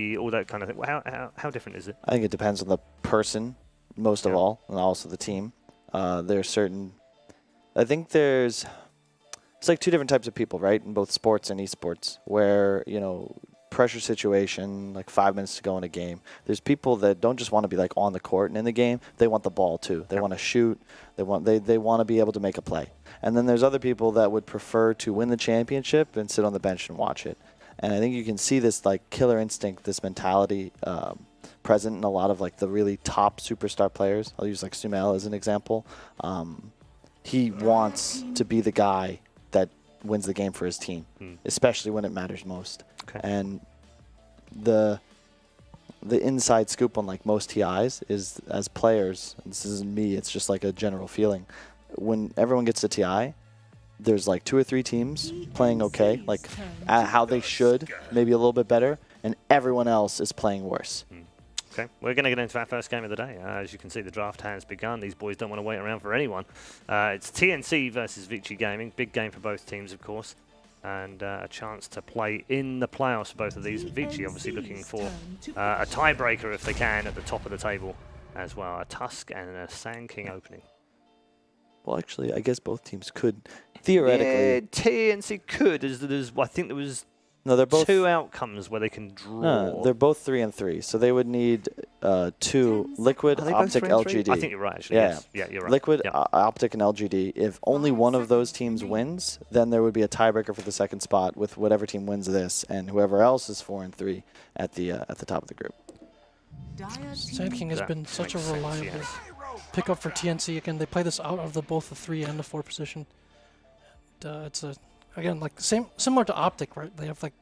all that kind of thing. How different is it? I think it depends on the person, most of all, and also the team. There's certain... I think it's like two different types of people, right, in both sports and esports, where, you know, pressure situation, like 5 minutes to go in a game. There's people that don't just want to be like on the court and in the game. They want the ball too. They want to shoot. They want to be able to make a play. And then there's other people that would prefer to win the championship and sit on the bench and watch it. And I think you can see this like killer instinct, this mentality present in a lot of like the really top superstar players. I'll use like Sumail as an example. He wants to be the guy that wins the game for his team, especially when it matters most. Okay. And the inside scoop on like most TIs is, as players, and this isn't me, it's just like a general feeling. When everyone gets to TI, there's like 2 or 3 teams playing okay, like how they should, maybe a little bit better, and everyone else is playing worse. Okay, we're going to get into our first game of the day. As you can see, the draft has begun. These boys don't want to wait around for anyone. It's TNC versus Vici Gaming. Big game for both teams, of course. And a chance to play in the playoffs for both of these. Vici obviously looking for a tiebreaker if they can at the top of the table as well. A Tusk and a Sand King opening. Well, actually, I guess both teams could theoretically. Yeah, TNC could. I think there was they're both 2 outcomes where they can draw. They're both 3 and 3, so they would need 2 Liquid, Optic, LGD. I think you're right, actually. Yeah, yes. Yeah, you're right. Liquid, Optic, and LGD. If only one of those teams wins, then there would be a tiebreaker for the second spot with whatever team wins this, and whoever else is 4 and 3 at the top of the group. Sand King has been such a reliable pickup for TNC. Again, they play this out of both the 3 and the 4 position. And, it's again like similar to Optic, right? They have like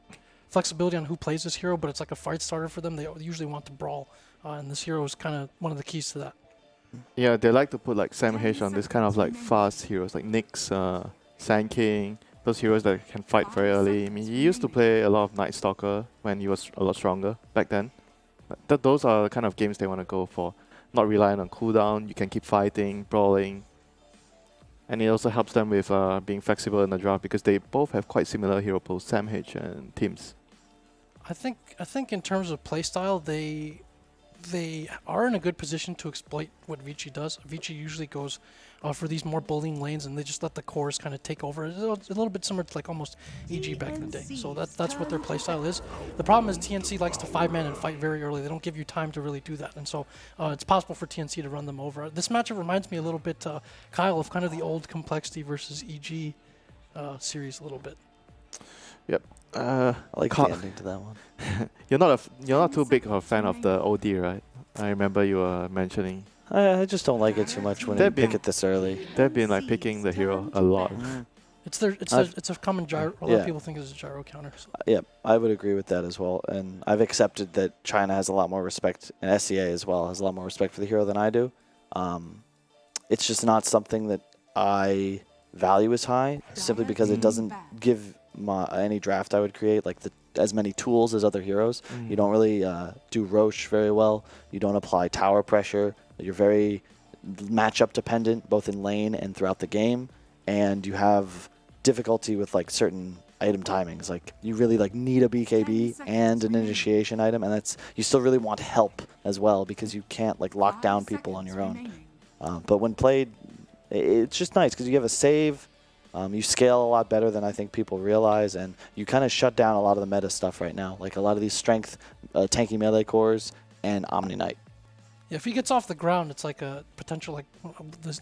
flexibility on who plays this hero, but it's like a fight starter for them. They usually want to brawl, and this hero is kind of one of the keys to that. Yeah, they like to put like Sam H on this kind of like fast heroes like Nyx, Sand King, those heroes that can fight very early. I mean, he used to play a lot of Night Stalker when he was a lot stronger back then. But those are the kind of games they want to go for. Not relying on cooldown, you can keep fighting, brawling. And it also helps them with being flexible in the draft because they both have quite similar hero pools, Sam H and Teams. I think in terms of playstyle, they are in a good position to exploit what Vici does. Vici usually goes for these more bullying lanes, and they just let the cores kind of take over. It's a little bit similar to like almost EG back in the day. So that's what their playstyle is. The problem is TNC likes to 5-man and fight very early. They don't give you time to really do that, and so it's possible for TNC to run them over. This matchup reminds me a little bit, Kyle, of kind of the old Complexity versus EG series a little bit. Yep. I like the ending to that one. You're not too big of a fan of the OD, right? I remember you were mentioning. I just don't like it too much when they pick it this early. They've been like picking the hero a lot. It's a common gyro. A lot of people think it's a gyro counter. So. Yeah, I would agree with that as well. And I've accepted that China has a lot more respect, and SEA as well has a lot more respect for the hero than I do. It's just not something that I value as high, simply because it doesn't give any draft I would create like as many tools as other heroes. You don't really do Roche very well. You don't apply tower pressure. You're very matchup dependent, both in lane and throughout the game, and you have difficulty with like certain item timings. Like you really like need a BKB and an initiation item, and you still really want help as well because you can't like lock down people on your own. But when played, it's just nice because you have a save. You scale a lot better than I think people realize, and you kind of shut down a lot of the meta stuff right now, like a lot of these strength, tanky melee cores, and Omni Knight. Yeah, if he gets off the ground, it's like a potential, like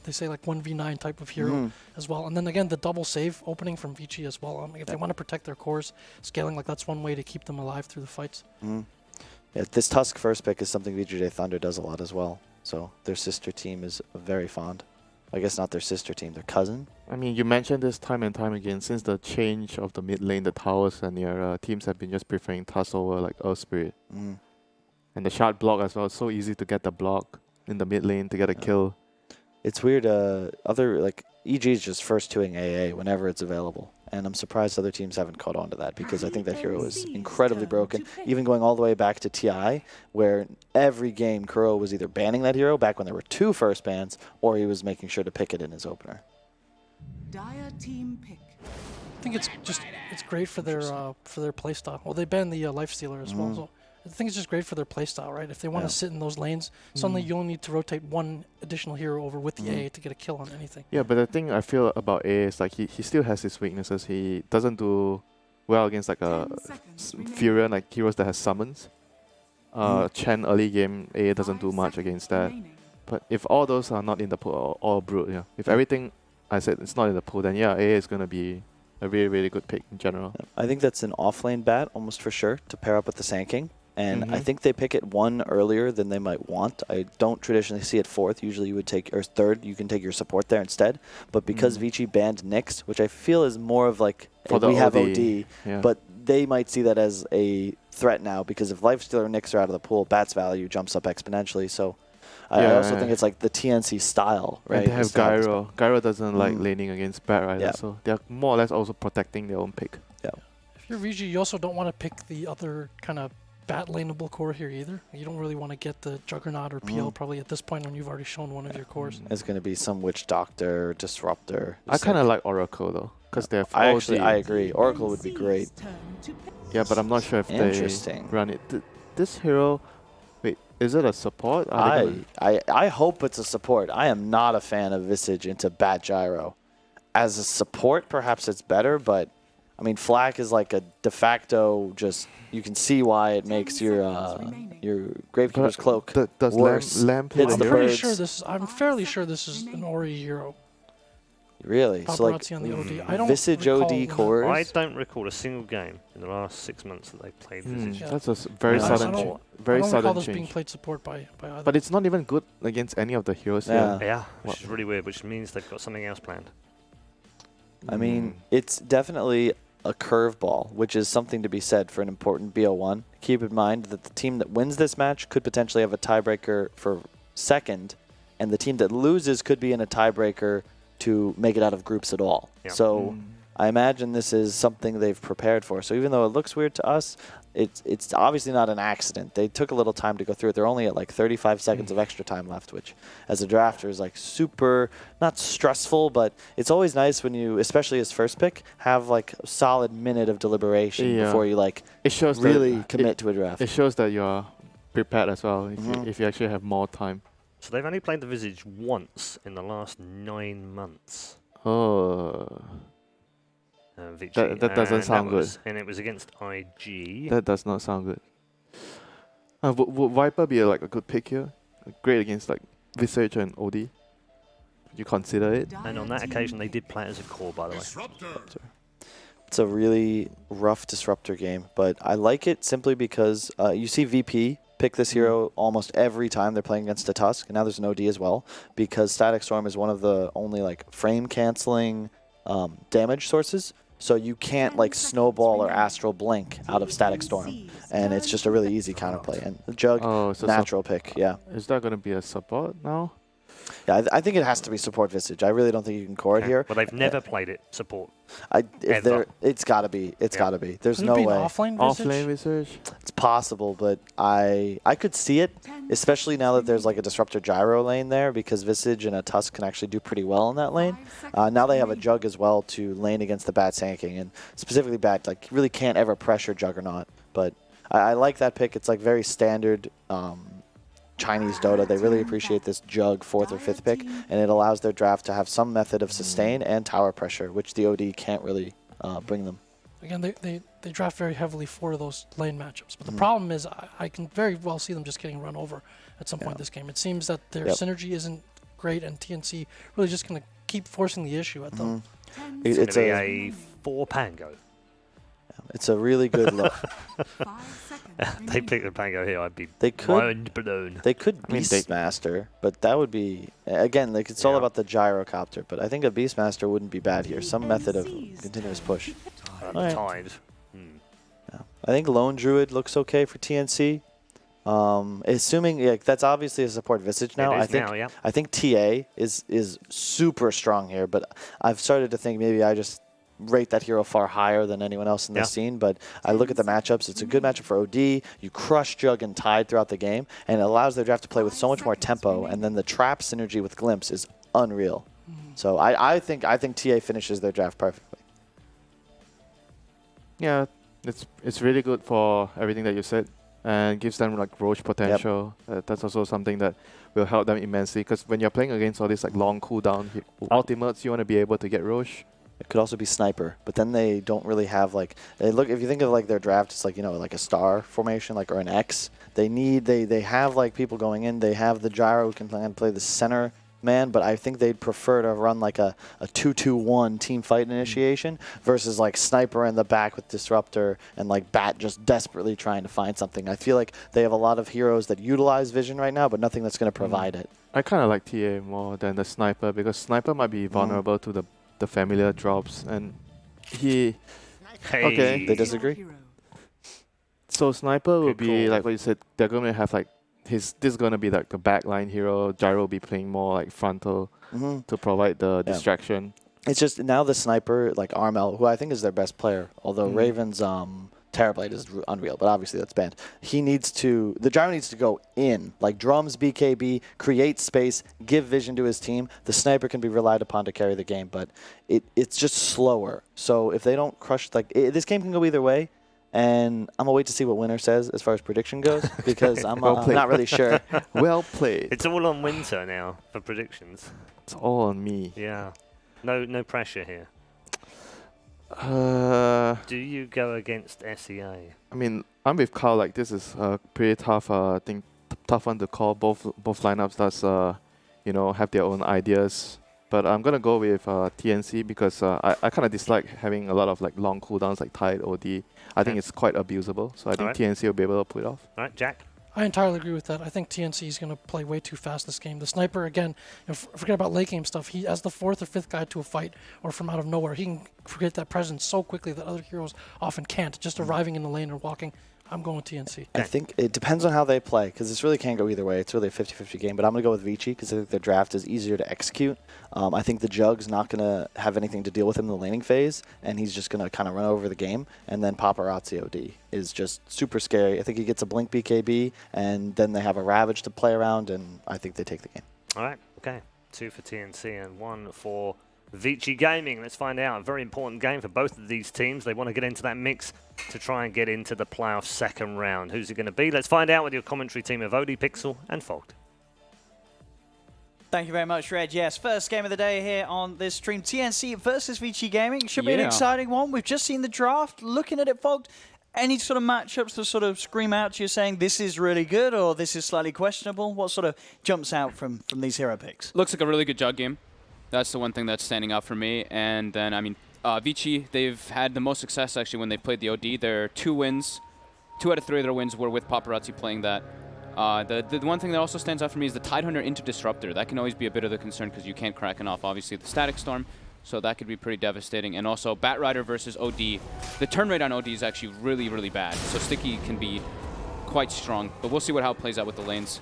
they say, like 1v9 type of hero as well. And then again, the double save opening from Vici as well. If they want to protect their cores, scaling, like that's one way to keep them alive through the fights. Yeah, this Tusk first pick is something VGJ Thunder does a lot as well. So their sister team is very fond. I guess not their sister team, their cousin. I mean, you mentioned this time and time again. Since the change of the mid lane, the towers and your teams have been just preferring Tusk over like Earth Spirit. And the shard block as well. It's so easy to get the block in the mid lane to get a kill. It's weird. EG is just first 2ing AA whenever it's available. And I'm surprised other teams haven't caught on to that because I think that hero is incredibly broken. Even going all the way back to TI, where every game Kuro was either banning that hero back when there were 2 first bans, or he was making sure to pick it in his opener. I think it's great for their playstyle. Well, they banned the Lifestealer as well. So I think it's just great for their playstyle, right? If they want to Yeah. sit in those lanes, suddenly you only need to rotate one additional hero over with the A to get a kill on anything. Yeah, but the thing I feel about A is like he still has his weaknesses. He doesn't do well against like a Furion, like heroes that has summons. Chen early game A doesn't do much against that. But if all those are not in the pool, or Brute, yeah. If everything I said it's not in the pool, then yeah, A is gonna be a really, really good pick in general. I think that's an off-lane bat almost for sure to pair up with the Sand King. And I Mhm. think they pick it one earlier than they might want. I don't traditionally see it fourth. Usually you would take, or third, you can take your support there instead. But because Vici banned Nyx, which I feel is more of like, For the we have OD, OD, yeah. but they might see that as a threat now because if Lifestealer or Nyx are out of the pool, Bat's value jumps up exponentially. So I also think it's like the TNC style, right? And they have is to have this Gyro. Gyro doesn't like Mm. laning against Bat either, Yeah. so they're more or less also protecting their own pick. If you're VG, you also don't want to pick the other kind of bat laneable core here either. You don't really want to get the Juggernaut or PL probably at this point when you've already shown one of your cores. It's going to be some Witch Doctor, Disruptor. I kind of like Oracle though, because they have I all actually, the- I agree. Oracle would be great. Yeah, but I'm not sure if they Interesting. run it. This hero, wait, is it a support? Are they gonna- I hope it's a support. I am not a fan of Visage into Bat Gyro. As a support, perhaps it's better, but I mean, Flak is like a de facto. Just you can see why it makes your Gravekeeper's Cloak does worse. Lamb play Hits the the hero? birds. I'm fairly sure this is an Ori hero. Really? So like Paparazzi on the OD. I don't Visage recall OD when- cores. I don't recall a single game in the last 6 months that they played Visage. Yeah. That's a very Yeah, I sudden, don't- very I don't recall sudden this being change. played support by either. But it's not even good against any of the heroes Yeah. here. Yeah, which What- is really weird, which means they've got something else planned. I mean, it's definitely a curveball, which is something to be said for an important BO1. Keep in mind that the team that wins this match could potentially have a tiebreaker for second, and the team that loses could be in a tiebreaker to make it out of groups at all. Yeah. So I imagine this is something they've prepared for. So even though it looks weird to us, it's obviously not an accident. They took a little time to go through it. They're only at like 35 seconds of extra time left, which as a drafter is like super, not stressful, but it's always nice when you, especially as first pick, have like a solid minute of deliberation Yeah. before you like It shows really that commit to a draft. It shows that you're prepared as well Mhm. if you actually have more time. So they've only played the Visage once in the last 9 months. Oh, Vici, that doesn't and sound good. And it was against IG. that does not sound good. Would Viper be like a good pick here? Great against like Visage and OD. Would you consider it? And on that occasion, they did play it as a core, by the way. It's a really rough disruptor game, but I like it simply because you see VP pick this hero almost every time they're playing against a Tusk, and now there's an OD as well, because Static Storm is one of the only like frame canceling damage sources. So you can't like snowball or astral blink out of Static Storm, and it's just a really easy counterplay. And the Jug, Oh, so natural pick, yeah. is that gonna be a support now? Yeah, I think it has to be support Visage. I really don't think you can core it Okay. here. Well, they've never played it support. If ever. there, it's gotta be. It's Yeah. gotta be. There's Could it no be an way. offlane Visage? Offlane Visage? It's possible, but I could see it, especially now that there's like a Disruptor Gyro lane there, because Visage and a Tusk can actually do pretty well in that lane. Now they have a Jug as well to lane against the Bat Sand King, and specifically Bat like really can't ever pressure Juggernaut. But I like that pick. It's like very standard Chinese Dota. They really appreciate this Jug 4th or 5th pick, and it allows their draft to have some method of sustain and tower pressure, which the OD can't really bring them. Again, they draft very heavily for those lane matchups. But the problem is I can very well see them just getting run over at some point this game. It seems that their synergy isn't great, and TNC really just going to keep forcing the issue at them. It's, It's going to be a 4 Pango. It's a really good look. They picked the Pango here, I'd be They could mind blown. They could I mean, they- Beastmaster, but that would be again like it's all Yeah. about the gyrocopter. But I think a Beastmaster wouldn't be bad here. Some method of continuous push. Alright. Tied. Yeah. I think Lone Druid looks okay for TNC. Assuming that's obviously a support Visage now. It is I think now, yeah. I think TA is super strong here, but I've started to think maybe I just rate that hero far higher than anyone else in Yeah. this scene. But I look at the matchups. It's a good matchup for OD. You crush Jug and Tide throughout the game, and it allows their draft to play with so much more tempo. And then the trap synergy with Glimpse is unreal. So I think TA finishes their draft perfectly. Yeah, it's really good for everything that you said. and gives them like Roche potential. That's also something that will help them immensely, because when you're playing against all these like long cooldown ultimates, you want to be able to get Roche. It could also be sniper, but then they don't really have like if you think of like their draft, it's like like a star formation, like or an X. They have like people going in. They have the gyro who can play the center man, but I think they'd prefer to run like a 2-2-1 team fight initiation versus like sniper in the back with disruptor and like bat just desperately trying to find something. I feel like they have a lot of heroes that utilize vision right now, but nothing that's going to provide it. I kind of like TA more than the sniper, because sniper might be vulnerable to the familiar drops, and he... Okay. They disagree? So sniper will be, call. like what you said, they're going to have like, this is going to be like the backline hero. Gyro will be playing more like frontal to provide the distraction. It's just now the sniper, like Armel, who I think is their best player, although Raven's Terrorblade is unreal, but obviously that's banned. The gyro needs to go in, like drums, BKB, create space, give vision to his team. The sniper can be relied upon to carry the game, but it's just slower. So if they don't crush, this game can go either way. And I'm going to wait to see what winner says as far as prediction goes, because I'm not really sure. Well played. It's all on Winter now for predictions. It's all on me. Yeah. No pressure here. Do you go against SEA? I mean, I'm with Carl. Like, this is pretty tough. I think tough one to call. Both lineups does have their own ideas. But I'm gonna go with TNC, because I kind of dislike having a lot of like long cooldowns like Tide, OD. I think it's quite abusable. So I think TNC will be able to pull it off. All right, Jack. I entirely agree with that. I think TNC is going to play way too fast this game. The sniper, again, forget about late game stuff. He, as the 4th or 5th guy to a fight or from out of nowhere, he can create that presence so quickly that other heroes often can't. Just arriving in the lane or walking. I'm going with TNC. I think it depends on how they play, because this really can't go either way. It's really a 50-50 game, but I'm going to go with Vici, because I think their draft is easier to execute. I think the Jug's not going to have anything to deal with him in the laning phase, and he's just going to kind of run over the game. And then Paparazzi OD is just super scary. I think he gets a Blink BKB, and then they have a Ravage to play around, and I think they take the game. All right, okay. 2 for TNC and 1 for Vici Gaming. Let's find out. A very important game for both of these teams. They want to get into that mix to try and get into the playoff second round. Who's it going to be? Let's find out with your commentary team of OD, Pixel and Fogged. Thank you very much, Reg. Yes, first game of the day here on this stream. TNC versus Vici Gaming. Should be an exciting one. We've just seen the draft. Looking at it, Fogged, any sort of matchups that sort of scream out to you saying this is really good or this is slightly questionable? What sort of jumps out from these hero picks? Looks like a really good Jug game. That's the one thing that's standing out for me. And then, I mean, Vici, they've had the most success actually when they played the OD. Their 2 wins, 2 out of 3 of their wins were with Paparazzi playing that. The one thing that also stands out for me is the Tidehunter into Disruptor. That can always be a bit of the concern because you can't Kraken off, obviously, the Static Storm. So that could be pretty devastating. And also, Batrider versus OD. The turn rate on OD is actually really, really bad. So Sticky can be quite strong. But we'll see how it plays out with the lanes.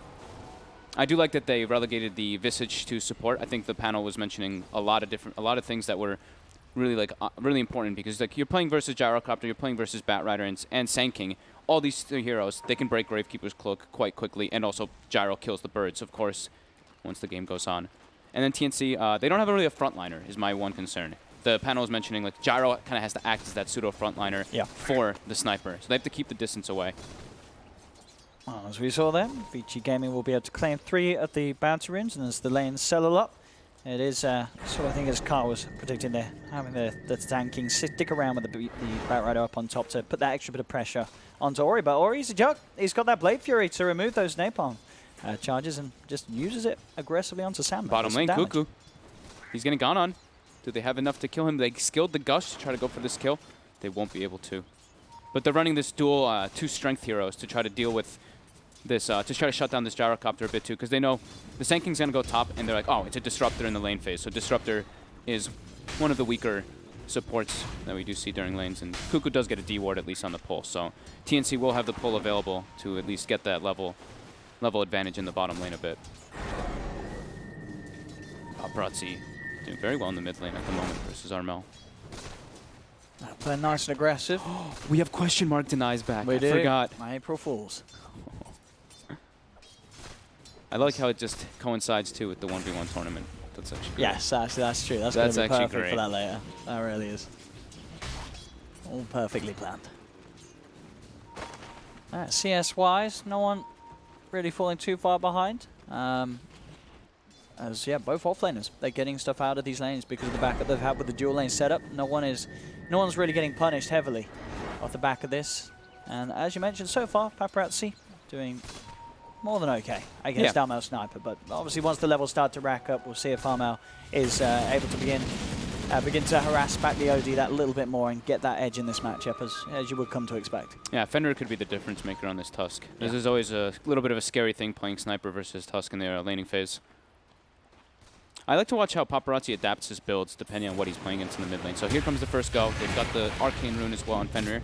I do like that they relegated the Visage to support. I think the panel was mentioning a lot of things that were really really important, because like you're playing versus Gyrocopter, you're playing versus Batrider and Sand King. All these 3 heroes, they can break Gravekeeper's Cloak quite quickly, and also Gyro kills the birds, of course, once the game goes on. And then TNC, they don't have really a frontliner, is my one concern. The panel was mentioning like Gyro kind of has to act as that pseudo frontliner for the sniper, so they have to keep the distance away. Well, as we saw there, Vici Gaming will be able to claim 3 of the bounty runes, and as the lanes settle up, it is sort of, I think, as Carl was predicting there, having the tanking stick around with the Batrider up on top to put that extra bit of pressure onto Ori. But Ori's a Jug. He's got that Blade Fury to remove those Napalm charges and just uses it aggressively onto Sandman. Bottom lane, Cuckoo. He's getting gone on. Do they have enough to kill him? They skilled the Gush to try to go for this kill. They won't be able to. But they're running this dual 2 strength heroes to try to deal with this, to try to shut down this Gyrocopter a bit too, because they know the Sand King's going to go top, and they're like, oh, it's a Disruptor in the lane phase. So Disruptor is one of the weaker supports that we do see during lanes, and Cuckoo does get a D-ward at least on the pull. So TNC will have the pull available to at least get that level advantage in the bottom lane a bit. Paparazzi doing very well in the mid lane at the moment versus Armel. Playing nice and aggressive. We have question mark denies back. We I do. forgot. My April Fools. I like how it just coincides too with the 1v1 tournament. That's actually great. Yes, actually, that's true. That's going to be actually perfect great for that later. That really is. All perfectly planned. CS-wise, no one really falling too far behind. As yeah, both offlaners, they're getting stuff out of these lanes because of the backup they've had with the dual lane setup. No one's really getting punished heavily off the back of this. And as you mentioned, so far, Paparazzi doing more than okay against Armel Sniper. But obviously, once the levels start to rack up, we'll see if Armel is able to begin to harass back the OD that little bit more and get that edge in this matchup, as you would come to expect. Yeah, Fenrir could be the difference maker on this Tusk. This is always a little bit of a scary thing playing Sniper versus Tusk in the laning phase. I like to watch how Paparazzi adapts his builds depending on what he's playing against in the mid lane. So here comes the first go. They've got the Arcane Rune as well on Fenrir.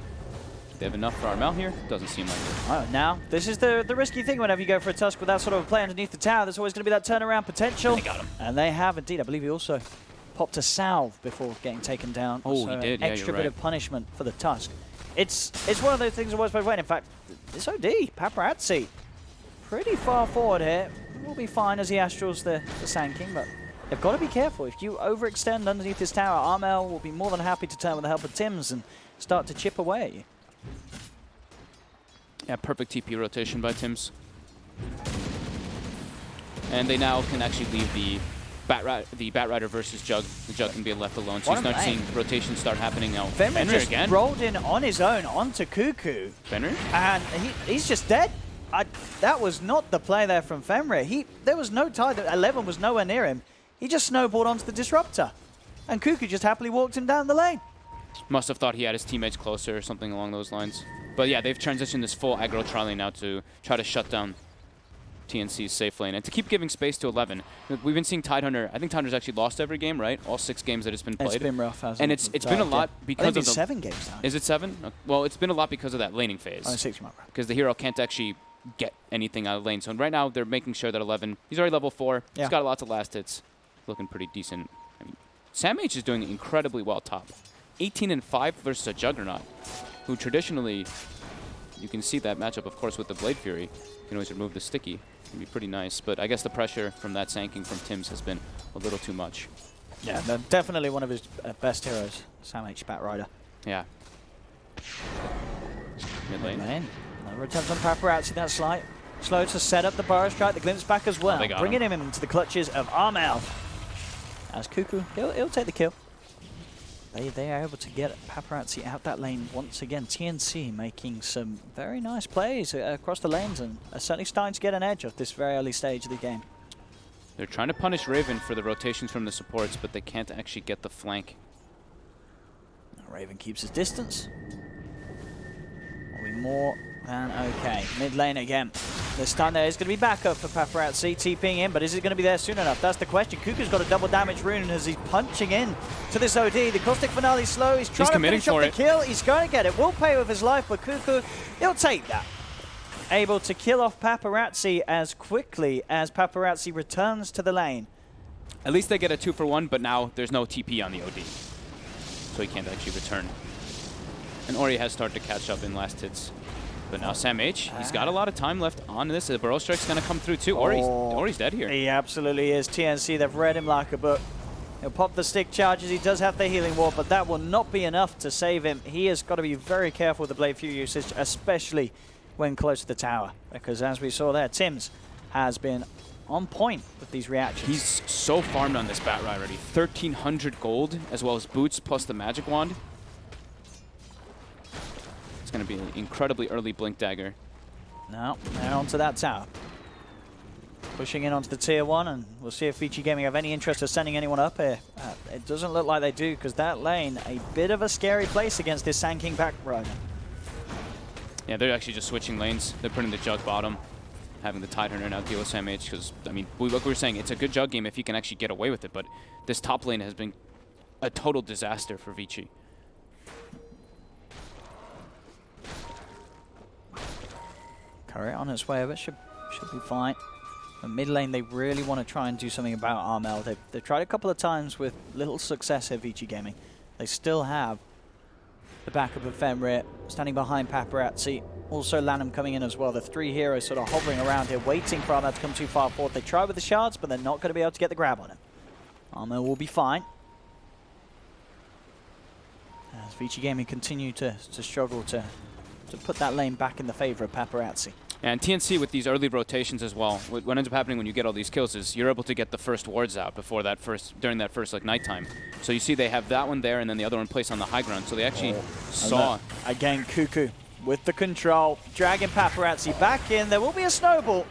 They have enough for Armel here? Doesn't seem like it. Oh, now, this is the risky thing whenever you go for a Tusk with that sort of a play underneath the tower. There's always going to be that turnaround potential. They got him. And they have indeed. I believe he also popped a salve before getting taken down. Oh, so he did. An Yeah, extra you're bit right. of punishment for the Tusk. It's one of those things that works both ways. In fact, this OD, Paparazzi, pretty far forward here. Will be fine as he astrals the Sand King, but they've got to be careful. If you overextend underneath this tower, Armel will be more than happy to turn with the help of Tims and start to chip away at you. Yeah, perfect TP rotation by Tims. And they now can actually leave the Batrider versus Jug. The Jug can be left alone. So you start seeing rotations start happening now. Fenrir just again. rolled in on his own onto Cuckoo. Fenrir? And he's just dead. That was not the play there from Fenrir. There was no tie. 11 was nowhere near him. He just snowballed onto the Disruptor. And Cuckoo just happily walked him down the lane. Must have thought he had his teammates closer or something along those lines. But yeah, they've transitioned this full aggro trolley now to try to shut down TNC's safe lane and to keep giving space to 11. We've been seeing Tidehunter. I think Tidehunter's actually lost every game, right? All 6 games that it's been played. It's been rough, hasn't and it? it's been a lot because of the 7 games now. Is it 7? Well, it's been a lot because of that laning phase. Oh, 6 mark. Because the hero can't actually get anything out of lane. So right now they're making sure that 11. He's already level 4. Yeah. He's got lots of last hits. Looking pretty decent. I mean, Sam H is doing incredibly well top. 18-5 versus a Juggernaut, who traditionally, you can see that matchup, of course, with the Blade Fury. You can always remove the sticky. It can be pretty nice, but I guess the pressure from that Sanking from Tims has been a little too much. Yeah, definitely one of his best heroes, Sam H. Batrider. Yeah. Mid lane. Another attempt on Paparazzi, that's slight. Slow to set up the Burrow Strike, the Glimpse back as well, bringing him into the clutches of Armel. As Cuckoo, he'll take the kill. They are able to get Paparazzi out that lane once again. TNC making some very nice plays across the lanes and are certainly starting to get an edge at this very early stage of the game. They're trying to punish Raven for the rotations from the supports, but they can't actually get the flank. Raven keeps his distance. Will be more than okay. Mid lane again. This time there is going to be backup for Paparazzi, TPing in, but is it going to be there soon enough? That's the question. Cuckoo's got a double damage rune as he's punching in to this OD. The Caustic Finale slow. He's trying to finish off the kill. He's going to get it. Will pay with his life, but Cuckoo, he'll take that. Able to kill off Paparazzi as quickly as Paparazzi returns to the lane. At least they get a 2-for-1, but now there's no TP on the OD. So he can't actually return. And Ori has started to catch up in last hits. But now Sam H, he's got a lot of time left on this. The Burrow Strike's going to come through too. Ori's dead here. He absolutely is. TNC, they've read him like a book. He'll pop the stick charges. He does have the healing ward, but that will not be enough to save him. He has got to be very careful with the Blade Fury usage, especially when close to the tower. Because as we saw there, Tims has been on point with these reactions. He's so farmed on this Batrider already. 1,300 gold, as well as boots, plus the magic wand. It's going to be an incredibly early Blink Dagger. Now, they're onto that tower. Pushing in onto the tier 1, and we'll see if Vici Gaming have any interest of sending anyone up here. It doesn't look like they do, because that lane, a bit of a scary place against this Sand King Batrider. Yeah, they're actually just switching lanes. They're putting the Jug bottom, having the Tidehunter now deal with Sam H, because, I mean, like we were saying, it's a good Jug game if he can actually get away with it, but this top lane has been a total disaster for Vici. Curry on its way over, should be fine. But mid lane, they really want to try and do something about Armel. They've tried a couple of times with little success here, Vici Gaming. They still have the backup of Fenrir standing behind Paparazzi. Also Lanham coming in as well. The 3 heroes sort of hovering around here, waiting for Armel to come too far forward. They try with the shards, but they're not going to be able to get the grab on him. Armel will be fine. As Vici Gaming continue to struggle to to put that lane back in the favor of Paparazzi. And TNC with these early rotations as well, what ends up happening when you get all these kills is you're able to get the first wards out before that during that first like nighttime. So you see they have that one there and then the other one placed on the high ground. So they actually saw. Again, Cuckoo with the control, dragging Paparazzi back in. There will be a snowball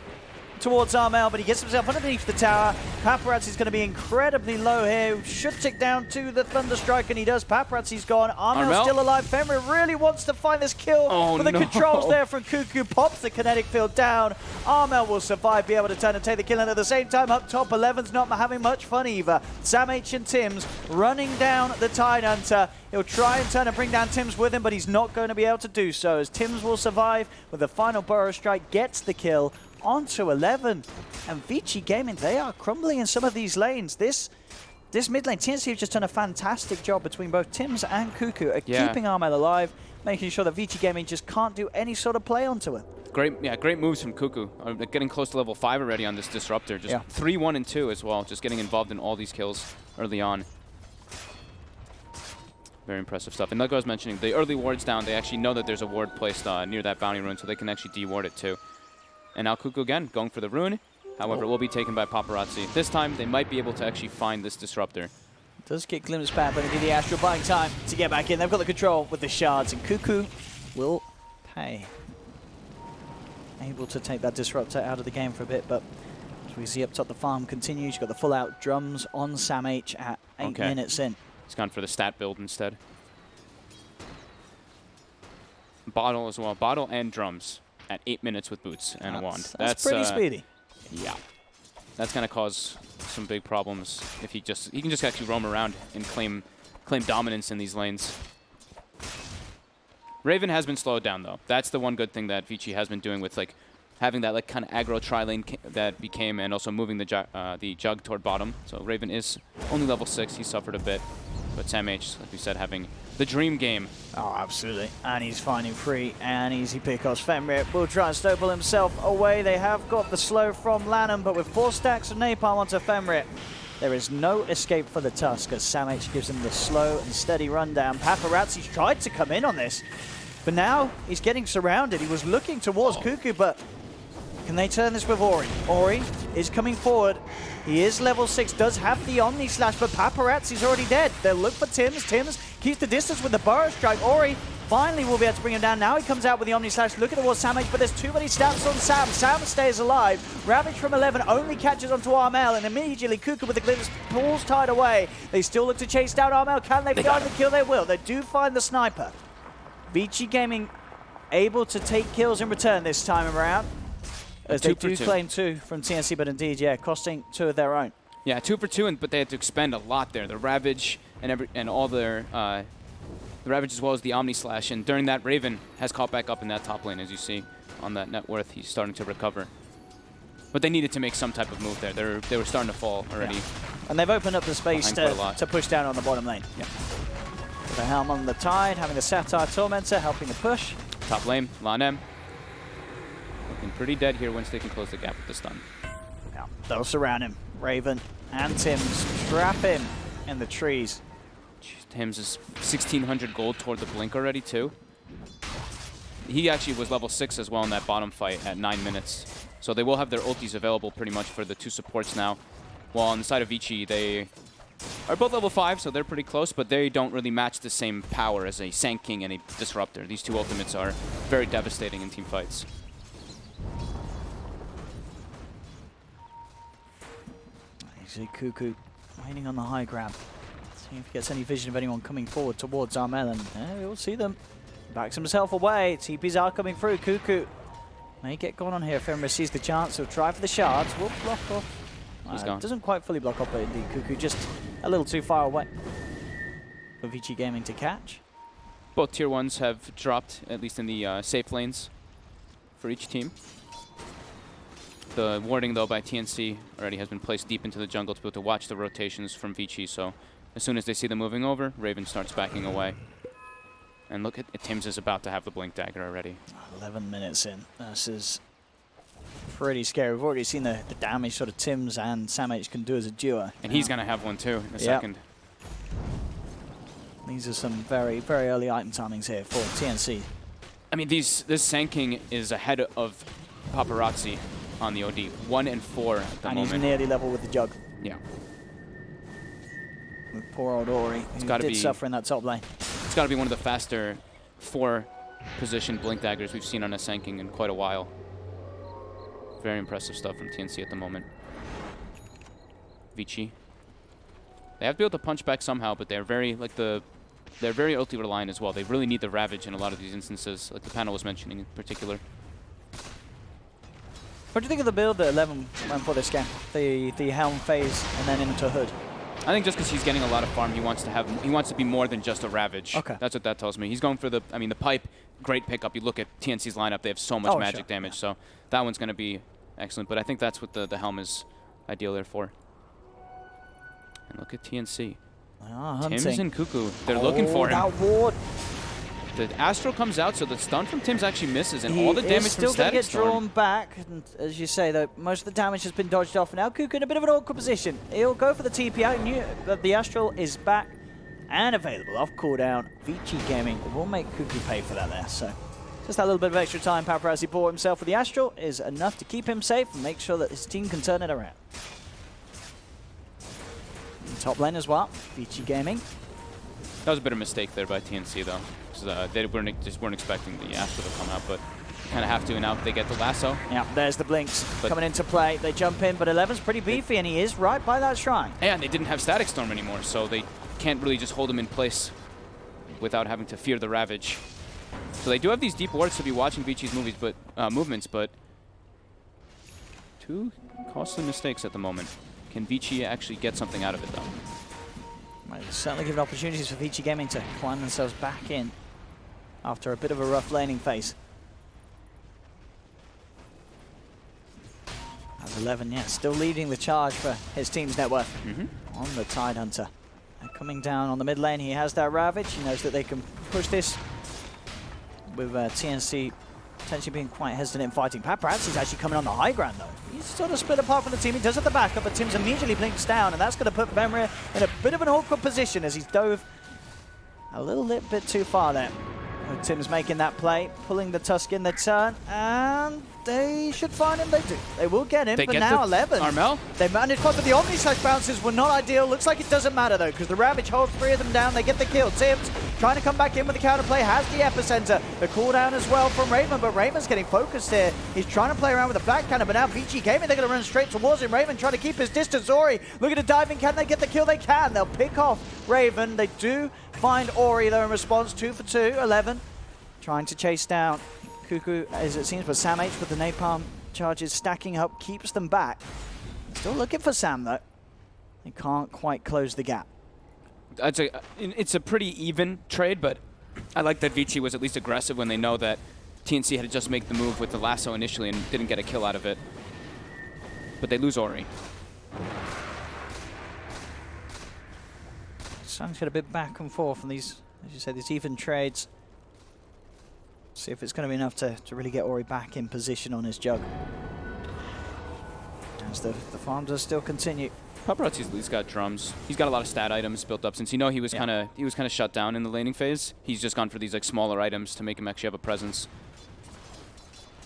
towards Armel, but he gets himself underneath the tower. Paparazzi's going to be incredibly low here. Should tick down to the Thunderstrike, and he does. Paparazzi's gone. Armel's still alive. Fenrir really wants to find this kill, but the controls there from Cuckoo pops the kinetic field down. Armel will survive, be able to turn and take the kill, and at the same time, up top, 11's not having much fun either. Sam H and Tims running down the Tide Hunter. He'll try and turn and bring down Tims with him, but he's not going to be able to do so, as Tims will survive with the final Burrow Strike, gets the kill. Onto 11, and Vici Gaming, they are crumbling in some of these lanes. This mid lane, TNC have just done a fantastic job between both Tims and Cuckoo at keeping Armel alive, making sure that Vici Gaming just can't do any sort of play onto it. Great moves from Cuckoo. Getting close to level 5 already on this Disruptor. Just 3, 1, and 2 as well, just getting involved in all these kills early on. Very impressive stuff. And like I was mentioning, the early wards down, they actually know that there's a ward placed near that bounty rune, so they can actually de-ward it too. And now Cuckoo again, going for the rune. However, it will be taken by Paparazzi. This time, they might be able to actually find this Disruptor. Does get glimpsed back, but they give the Astral buying time to get back in. They've got the control with the shards, and Cuckoo will pay. Able to take that Disruptor out of the game for a bit, but as we see up top, the farm continues. You've got the full-out drums on Sam H at 8 minutes in. He's gone for the stat build instead. Bottle as well. Bottle and drums at 8 minutes with boots and a wand. That's pretty speedy. Yeah. That's going to cause some big problems if he can just actually roam around and claim dominance in these lanes. Raven has been slowed down though. That's the one good thing that Vici has been doing with like having that like kind of aggro tri-lane that became, and also moving the jug toward bottom. So Raven is only level 6. He suffered a bit. But Sam H, like we said, having the dream game. Oh, absolutely. And he's finding free and easy pickoffs. Fenrir will try and snowball himself away. They have got the slow from Lanham, but with 4 stacks of napalm onto Fenrir, there is no escape for the Tusk, as Sam H gives him the slow and steady rundown. Paparazzi's tried to come in on this, but now he's getting surrounded. He was looking towards Cuckoo, but can they turn this with Ori? Ori is coming forward. He is level 6, does have the Omni Slash, but Paparazzi's already dead. They'll look for Tims. Tims keeps the distance with the Burrow Strike. Ori finally will be able to bring him down. Now he comes out with the Omni Slash, looking towards Sam H, but there's too many stats on Sam. Sam stays alive. Ravage from 11 only catches onto Armel, and immediately Cuckoo with the glimpse pulls Tide away. They still look to chase down Armel. Can they find the kill? They will. They do find the sniper. Vici Gaming able to take kills in return this time around, as they do claim 2 from TNC, but indeed, costing 2 of their own. Yeah, 2 for 2, but they had to expend a lot there. The Ravage and all their the Ravage as well as the Omni Slash, and during that, Raven has caught back up in that top lane, as you see on that net worth. He's starting to recover, but they needed to make some type of move there. They were starting to fall already, and they've opened up the space to push down on the bottom lane. Yeah. With the Helm on the Tide, having the Satire Tormentor helping the push. Top lane, Lanem. Looking pretty dead here once they can close the gap with the stun. Yeah, they'll surround him. Raven and Tims trap him in the trees. Tims is 1,600 gold toward the blink already too. He actually was level 6 as well in that bottom fight at 9 minutes. So they will have their ultis available pretty much for the 2 supports now. While on the side of Vici, they are both level 5, so they're pretty close, but they don't really match the same power as a Sand King and a Disruptor. These 2 ultimates are very devastating in team fights. You see Cuckoo waiting on the high grab. See if he gets any vision of anyone coming forward towards Armel, and we'll see them. Backs himself away. TPs are coming through. Cuckoo may get gone on here. Fenrir sees the chance. He'll try for the shards. Will block off. Doesn't quite fully block off, but indeed Cuckoo just a little too far away for Vici Gaming to catch. Both tier 1s have dropped, at least in the safe lanes for each team. The warding, though, by TNC already has been placed deep into the jungle to be able to watch the rotations from Vici. So as soon as they see them moving over, Raven starts backing away. And look at Tims is about to have the Blink Dagger already. 11 minutes in. This is pretty scary. We've already seen the damage sort of Tims and Sam H can do as a duo. And he's going to have one too in a second. These are some very, very early item timings here for TNC. I mean, this Sand King is ahead of Paparazzi on the OD. 1 and 4 at the and moment. he's nearly level with the Jug. Yeah. With poor old Ori, who did suffer in that top lane. It's got to be one of the faster 4-position Blink Daggers we've seen on a Sand King in quite a while. Very impressive stuff from TNC at the moment. Vici. They have to be able to punch back somehow, but they're very they're very ulti reliant as well. They really need the Ravage in a lot of these instances, like the panel was mentioning in particular. What do you think of the build that 11 went for this game? The Helm phase and then into Hood. I think just because he's getting a lot of farm, he wants to be more than just a Ravage. Okay. That's what that tells me. He's going for the pipe, great pickup. You look at TNC's lineup, they have so much magic damage, so that one's going to be excellent. But I think that's what the Helm is ideal there for. And look at TNC. Tims and Cuckoo, they're looking for him. That ward. The Astral comes out, so the stun from Tims actually misses, and all the damage from still going to Static get Storm. drawn back. And as you say, though, most of the damage has been dodged off. Now Cuckoo in a bit of an awkward position. He'll go for the TP. I knew that the Astral is back and available off cooldown. Vici Gaming will make Cuckoo pay for that there. So just that little bit of extra time Paparazzi bought himself with the Astral is enough to keep him safe and make sure that his team can turn it around. Top lane as well, Vici Gaming. That was a bit of a mistake there by TNC, though. They just weren't expecting the Astral to come out, but kind of have to, and now they get the lasso. Yeah, there's the blinks coming into play. They jump in, but 11's pretty beefy, and he is right by that shrine. And they didn't have Static Storm anymore, so they can't really just hold him in place without having to fear the Ravage. So they do have these deep wards to be watching Vici's movements, but 2 costly mistakes at the moment. Can Vici actually get something out of it, though? Might certainly give opportunities for Vici Gaming to climb themselves back in after a bit of a rough laning phase. As 11, yeah, still leading the charge for his team's net worth on the Tidehunter. And coming down on the mid lane, he has that Ravage. He knows that they can push this with TNC potentially being quite hesitant in fighting. Paparazzi's actually coming on the high ground, though. He's sort of split apart from the team. He does have the backup, but Tims immediately blinks down, and that's going to put Vemria in a bit of an awkward position as he's dove a little bit too far there. With Tims making that play, pulling the Tusk in the turn, and they should find him. They do. They will get him, but now 11. Armel? They managed, but the Omni-Slash bounces were not ideal. Looks like it doesn't matter, though, because the Ravage holds 3 of them down. They get the kill. Tims trying to come back in with the counterplay, has the epicenter. The cooldown as well from Raven, but Raven's getting focused here. He's trying to play around with the flat cannon, but now Vici Gaming, they're going to run straight towards him. Raven trying to keep his distance. Ori looking to dive in. Can they get the kill? They can. They'll pick off Raven. They do find Ori, though, in response. 2 for 2. 11 trying to chase down Cuckoo, as it seems, but Sam H with the napalm charges stacking up, keeps them back. Still looking for Sam, though. They can't quite close the gap. It's a pretty even trade, but I like that Vici was at least aggressive when they know that TNC had to just make the move with the lasso initially and didn't get a kill out of it. But they lose Ori. Sam's got a bit back and forth from these, as you said, these even trades. See if it's going to be enough to really get Ori back in position on his Jug. As the farm does still continue. Paparazzi's at least got drums. He's got a lot of stat items built up since he was kind of shut down in the laning phase. He's just gone for these like smaller items to make him actually have a presence.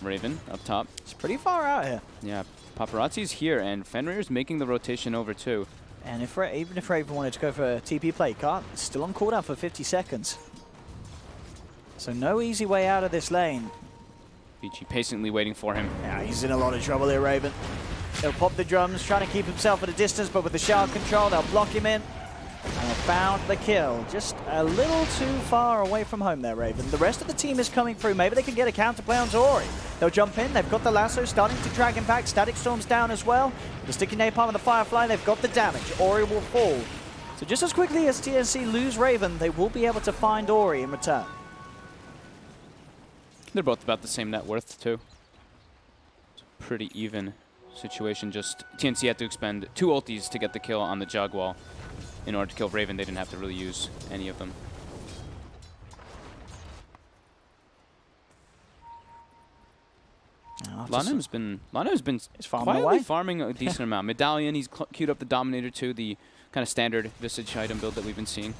Raven up top. It's pretty far out here. Yeah, Paparazzi's here and Fenrir's making the rotation over too. And even if Raven wanted to go for a TP play, can't. It's still on cooldown for 50 seconds. So no easy way out of this lane. Vici patiently waiting for him. Yeah, he's in a lot of trouble here, Raven. He'll pop the drums, trying to keep himself at a distance, but with the shard control, they'll block him in. And they found the kill. Just a little too far away from home there, Raven. The rest of the team is coming through. Maybe they can get a counterplay on Ori. They'll jump in. They've got the lasso starting to drag him back. Static Storm's down as well. The sticky napalm and the Firefly, they've got the damage. Ori will fall. So just as quickly as TNC lose Raven, they will be able to find Ori in return. They're both about the same net worth too. It's a pretty even situation. Just TNC had to expend 2 ultis to get the kill on the Jug wall. In order to kill Raven, they didn't have to really use any of them. Lanham's been quietly farming a decent amount. Medallion, he's queued up the Dominator too, the kind of standard Visage item build that we've been seeing.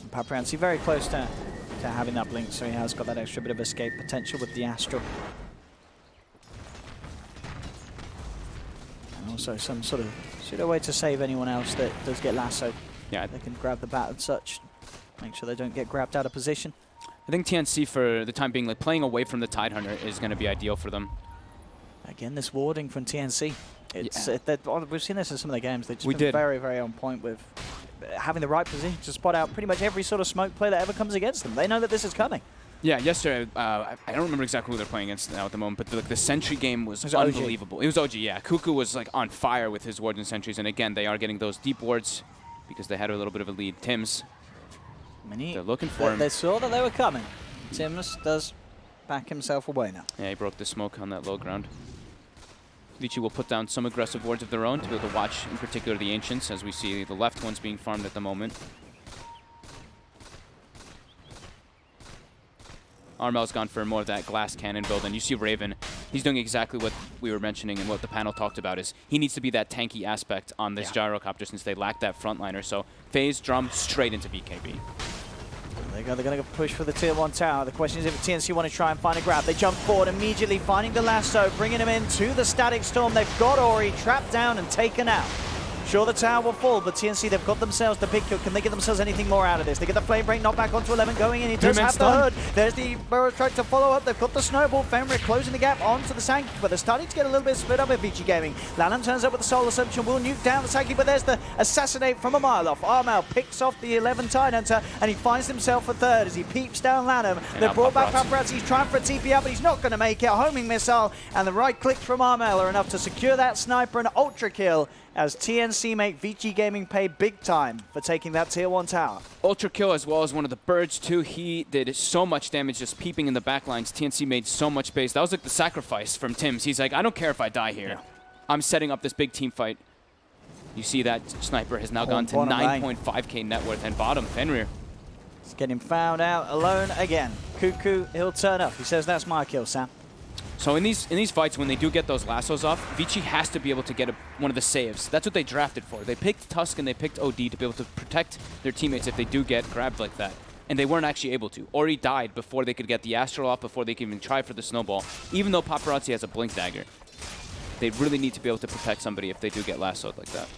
Paparazzi very close to having that blink, so he has got that extra bit of escape potential with the Astral. And also some sort of pseudo way to save anyone else that does get lassoed. Yeah, They can grab the bat and such, make sure they don't get grabbed out of position. I think TNC for the time being, like playing away from the Tidehunter is going to be ideal for them. Again, this warding from TNC. It's we've seen this in some of the games. They've just We been did. very, very on point with having the right position to spot out pretty much every sort of smoke play that ever comes against them. They know that this is coming. Yeah, yesterday, I don't remember exactly who they're playing against now at the moment, but the Sentry game was It was OG. unbelievable. It was OG, yeah. Cuckoo was like on fire with his wards and sentries, and again, they are getting those deep wards because they had a little bit of a lead. Tims, they're looking for him. They saw that they were coming. Tims does back himself away now. Yeah, he broke the smoke on that low ground. Vici will put down some aggressive wards of their own to be able to watch, in particular, the Ancients, as we see the left ones being farmed at the moment. Armel's gone for more of that glass cannon build, and you see Raven, he's doing exactly what we were mentioning and what the panel talked about, is he needs to be that tanky aspect on this gyrocopter since they lack that frontliner. So phase, drum, straight into BKB. They're going to push for the tier 1 tower. The question is if TNC want to try and find a grab. They jump forward immediately, finding the lasso, bringing him into the static storm. They've got Ori trapped down and taken out. Sure, the tower will fall, but TNC, they've got themselves the big kill. Can they get themselves anything more out of this? They get the flame break, knocked back onto 11, going in. He does have the hood. There's the Burrow Strike to follow up. They've got the snowball. Fenrir closing the gap onto the Sankey, but they're starting to get a little bit split up at Vici Gaming. Lanham turns up with the Soul Assumption, will nuke down the Sankey, but there's the Assassinate from a mile off. Armel picks off the 11 Tidehunter, and he finds himself a third as he peeps down Lanham. They've brought back Paparazzi. He's trying for a TP out, but he's not going to make it. A homing missile, and the right clicks from Armel are enough to secure that sniper and ultra kill, as TNC make Vici Gaming pay big time for taking that tier 1 tower. Ultra kill as well as one of the birds too. He did so much damage just peeping in the backlines. TNC made so much space. That was like the sacrifice from Tims. He's like, I don't care if I die here. I'm setting up this big team fight. You see that sniper has now gone to 9.5k net worth, and bottom, Fenrir. He's getting found out alone again. Cuckoo, he'll turn up. He says, that's my kill, Sam. So in these fights, when they do get those lassos off, Vici has to be able to get one of the saves. That's what they drafted for. They picked Tusk and they picked OD to be able to protect their teammates if they do get grabbed like that. And they weren't actually able to. Ori died before they could get the Astral off, before they could even try for the snowball, even though Paparazzi has a blink dagger. They really need to be able to protect somebody if they do get lassoed like that.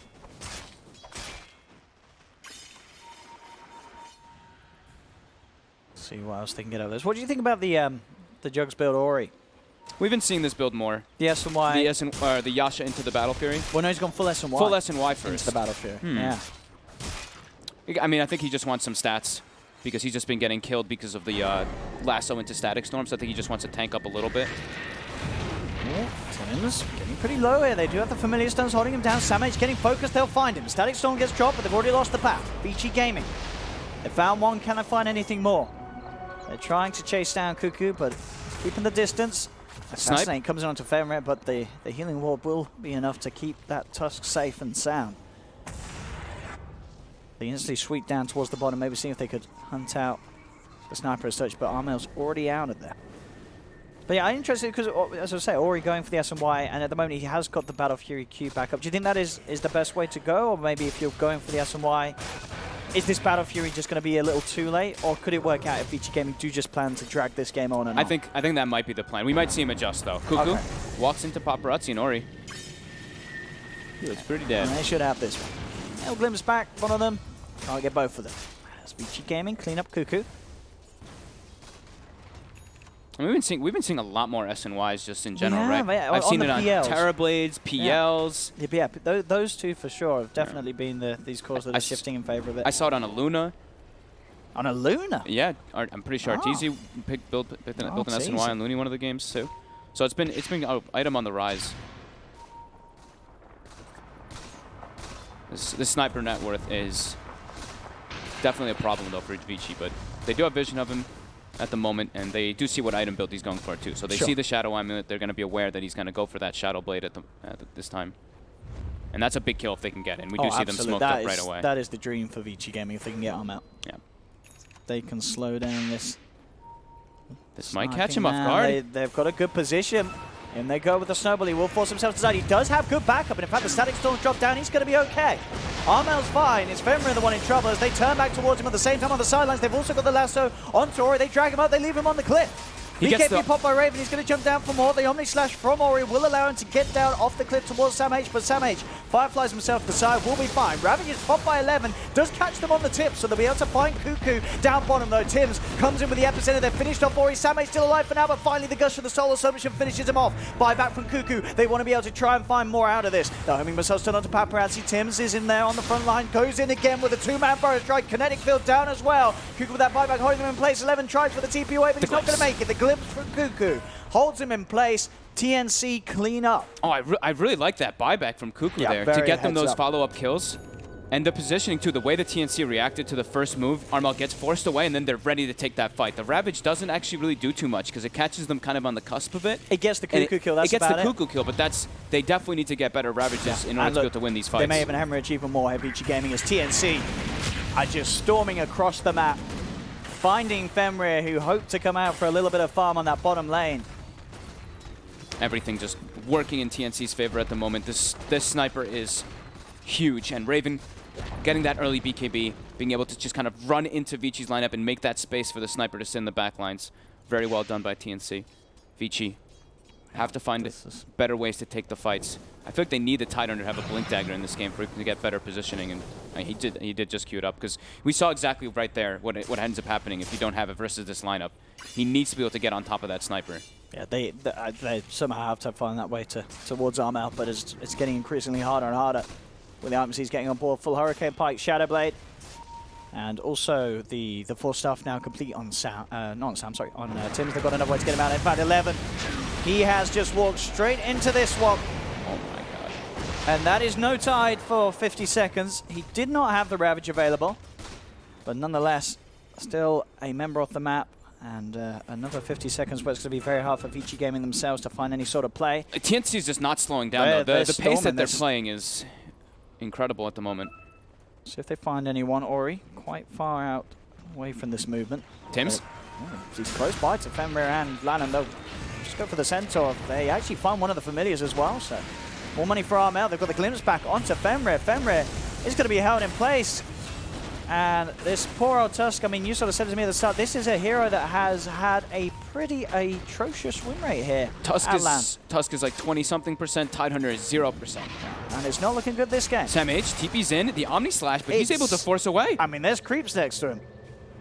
Let's see what else they can get out of this. What do you think about the Jugs build Ori? We've been seeing this build more. The S&Y. The Yasha into the Battle Fury. Well, no, he's gone full S&Y. Full S&Y first. Into the Battle Fury. Yeah. I mean, I think he just wants some stats because he's just been getting killed because of the lasso into Static Storm, so I think he just wants to tank up a little bit. Tims getting pretty low here. They do have the Familiar Stones holding him down. Samage getting focused. They'll find him. Static Storm gets dropped, but they've already lost the path. Vici Gaming. They found one. Can I find anything more? They're trying to chase down Cuckoo, but keeping the distance. Assassinate comes onto Fenrir, but the healing ward will be enough to keep that Tusk safe and sound. They instantly sweep down towards the bottom, maybe seeing if they could hunt out the sniper as such, but Armel's already out of there. But yeah, I'm interested because, as I say, Ori going for the S&Y, and at the moment he has got the Battle Fury Q back up. Do you think that is the best way to go, or maybe if you're going for the S&Y, is this Battle Fury just going to be a little too late, or could it work out if Vici Gaming do just plan to drag this game on and on? I think that might be the plan. We might see him adjust though. Cuckoo walks into Paparazzi and Ori. He looks pretty dead. And they should have this one. They'll glimpse back one of them. Can't get both of them. As Vici Gaming clean up Cuckoo. And we've been seeing a lot more S&Ys just in general, Yeah, right? yeah, I've seen it on PLs. Terrorblades, PLs. Yeah, those two for sure have definitely been these cores that are shifting in favor of it. I saw it on a Luna. On a Luna? Yeah, I'm pretty sure Arteezy built an S&Y on Looney one of the games too. So it's been an item on the rise. This sniper net worth is definitely a problem though for Vici, but they do have vision of him at the moment, and they do see what item build he's going for too. So they see the Shadow Amulet, they're going to be aware that he's going to go for that Shadow Blade at this time. And that's a big kill if they can get in. We do see them smoked up right away. That is the dream for Vici Gaming if they can get arm out. Yeah. They can slow down this. This might catch him off guard. They've got a good position. And they go with the snowball. He will force himself to side. He does have good backup, and in fact, the Static Storm's dropped down. He's going to be okay. Armel's fine. It's Fenrir the one in trouble as they turn back towards him at the same time on the sidelines. They've also got the lasso onto Ori. They drag him up. They leave him on the cliff. BKB popped by Raven. He's going to jump down for more. The Omni Slash from Ori will allow him to get down off the cliff towards Sam H, but Sam H fireflies himself to the side, will be fine. Ravage is popped by 11, does catch them on the tip, so they'll be able to find Cuckoo down bottom though. Tims comes in with the epicenter. They've finished off Ori. Sam H still alive for now, but finally the gush of the Solar Submission finishes him off. Buyback from Cuckoo. They want to be able to try and find more out of this. The homing missile still onto Paparazzi. Tims is in there on the front line, goes in again with a two-man burrow strike. Kinetic field down as well. Cuckoo with that buyback holding him in place. 11 tries for the TP away, but he's not going to make it. The glimpse from Cuckoo holds him in place. TNC clean up. Oh, I really like that buyback from Cuckoo there to get them those follow-up kills. And the positioning too, the way the TNC reacted to the first move, Armel gets forced away and then they're ready to take that fight. The Ravage doesn't actually really do too much because it catches them kind of on the cusp of it. It gets the Cuckoo kill, that's about it. It gets the Cuckoo kill, but they definitely need to get better Ravages in order to be able to win these fights. They may even hemorrhage even more. Vici Gaming as TNC are just storming across the map, finding Fenrir, who hoped to come out for a little bit of farm on that bottom lane. Everything just working in TNC's favor at the moment. This sniper is huge, and Raven getting that early BKB, being able to just kind of run into Vici's lineup and make that space for the sniper to sit in the back lines. Very well done by TNC. Vici have to find better ways to take the fights. I feel like they need the Tidehunter to have a Blink Dagger in this game for him to get better positioning, and he did just queue it up because we saw exactly right there what ends up happening if you don't have it versus this lineup. He needs to be able to get on top of that sniper. Yeah, they somehow have to find that way towards Armel, but it's getting increasingly harder and harder. With the items he's getting on board, full Hurricane Pike, Shadow Blade, and also the 4 stuff now complete on Sam, not on Sam, sorry, on Tims. They've got another way to get him out. In fact, 11, he has just walked straight into this one. Oh my god. And that is no tide for 50 seconds. He did not have the Ravage available, but nonetheless, still a member of the map. And another 50 seconds where it's going to be very hard for Vici Gaming themselves to find any sort of play. TNC is just not slowing down, though. The pace that they're playing is incredible at the moment. See if they find anyone. Ori, quite far out away from this movement. Tims? He's close by to Fenrir and Lannan. They'll just go for the Centaur. They actually find one of the familiars as well, so more money for Armel. They've got the glimpse back onto Fenrir. Fenrir is going to be held in place. And this poor old Tusk, I mean, you sort of said it to me at the start, this is a hero that has had a pretty atrocious win rate here. Tusk is like 20-something%, Tidehunter is 0%. And it's not looking good this game. Sam H, TP's in, the Omni Slash, but he's able to force away. I mean, there's creeps next to him.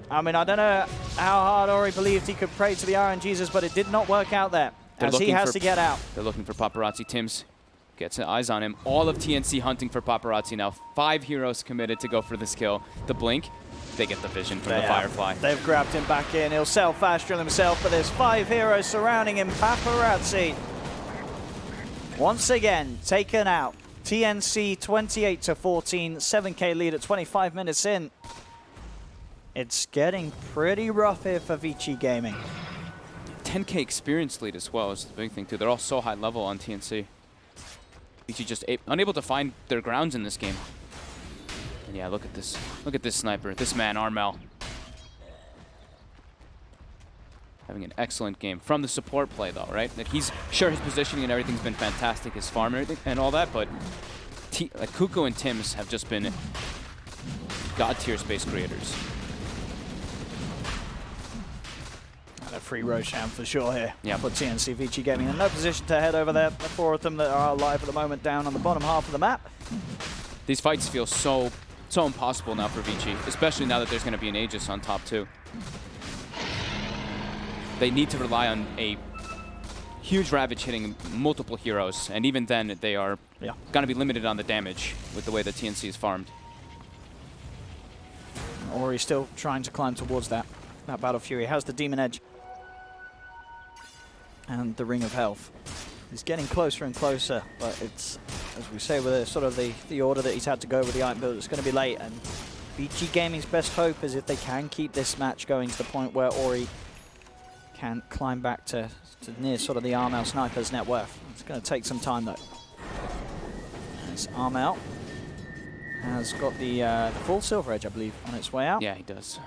I mean, I don't know how hard Ori believed he could pray to the Iron Jesus, but it did not work out there, as he has to get out. They're looking for Paparazzi. Tims gets eyes on him. All of TNC hunting for Paparazzi now. 5 heroes committed to go for this kill. The Blink, they get the vision from the Firefly. They've grabbed him back in. He'll self-fast drill himself, but there's 5 heroes surrounding him. Paparazzi, once again, taken out. TNC 28-14, 7K lead at 25 minutes in. It's getting pretty rough here for Vici Gaming. 10K experience lead as well is the big thing too. They're all so high level on TNC. Vici just unable to find their grounds in this game. And yeah, look at this. Look at this sniper. This man, Armel. Having an excellent game. From the support play though, right? Like he's sure his positioning and everything's been fantastic, his farm and all that, but like Cuckoo and Tims have just been god tier space creators. And a free Roshan for sure here. Yeah. For TNC. Vici Gaming in no position to head over there. The 4 of them that are alive at the moment down on the bottom half of the map. These fights feel so impossible now for Vici, especially now that there's going to be an Aegis on top too. They need to rely on a huge Ravage hitting multiple heroes, and even then they are going to be limited on the damage with the way that TNC is farmed. Ori still trying to climb towards that Battle Fury. Has the Demon Edge and the Ring of Health. He's getting closer and closer, but it's, as we say, with sort of the order that he's had to go with the item build, it's going to be late, and Vici Gaming's best hope is if they can keep this match going to the point where Ori can climb back to near sort of the Armel sniper's net worth. It's going to take some time though. As Armel has got the full Silver Edge, I believe, on its way out. Yeah, he does.